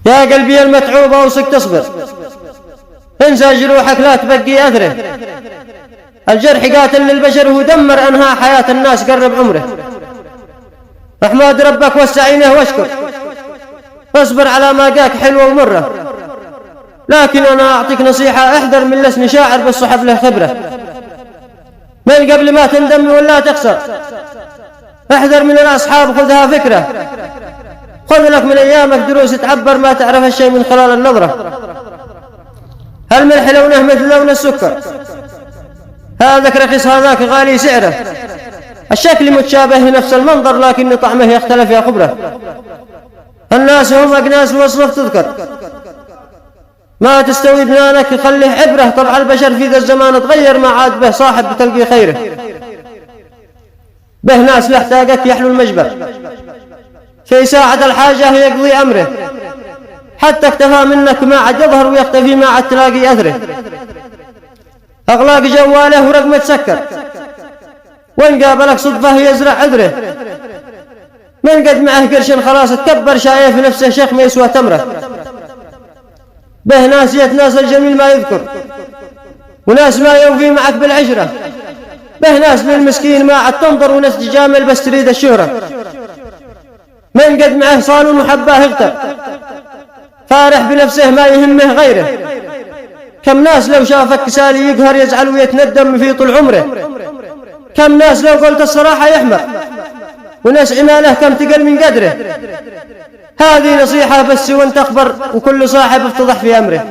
يا قلبي المتعوب أوصك تصبر، انسى جروحك لا تبقي أثره. الجرح قاتل للبشر ودمر أنهى حياة الناس قرب عمره. احمد ربك واستعينه واشكر، اصبر على ما جاك حلوة ومرة. لكن أنا أعطيك نصيحة، احذر من لسن شاعر بالصحب له خبرة. من قبل ما تندم ولا تخسر، احذر من الأصحاب خذها فكرة. خذ لك من أيامك دروس تعبر ما تعرف الشيء من خلال النظرة. الملح لونه مثل لون السكر، هذاك رخيص هذاك غالي سعره. الشكل متشابه لنفس المنظر لكن طعمه يختلف يا خبره. الناس هم أجناس وصنف تذكر، ما تستوي بنانك خليه عبره. طبع البشر في ذا الزمان تغير، ما عاد به صاحب بتلقي خيره. به ناس لاحتاجك يحلو المجبر، في ساعة الحاجة يقضي أمره. حتى اكتفى منك ما عاد يظهر ويختفي ما عاد تلاقي أثره. أغلاق جواله ورقمه تسكر، وإن قابلك صدفة يزرع عذره. من قد معه قرش خلاص تكبر، شايف نفسه شيخ ما يسوى تمره. به ناس يتناسى الجميل ما يذكر، وناس ما يوفي معك بالعشرة. به ناس للمسكين ما عاد تنظر، وناس تجامل بس تريد الشهرة. من قد معه صالون وحباه يغتر، فارح بنفسه ما يهمه غيره. كم ناس لو شافك كسالي يقهر يزعل ويتندم في طول عمره. كم ناس لو قلت الصراحة يحمر، وناس عماله كم تقل من قدره. هذه نصيحة بس وانت أخبر، وكل صاحب افتضح في أمره.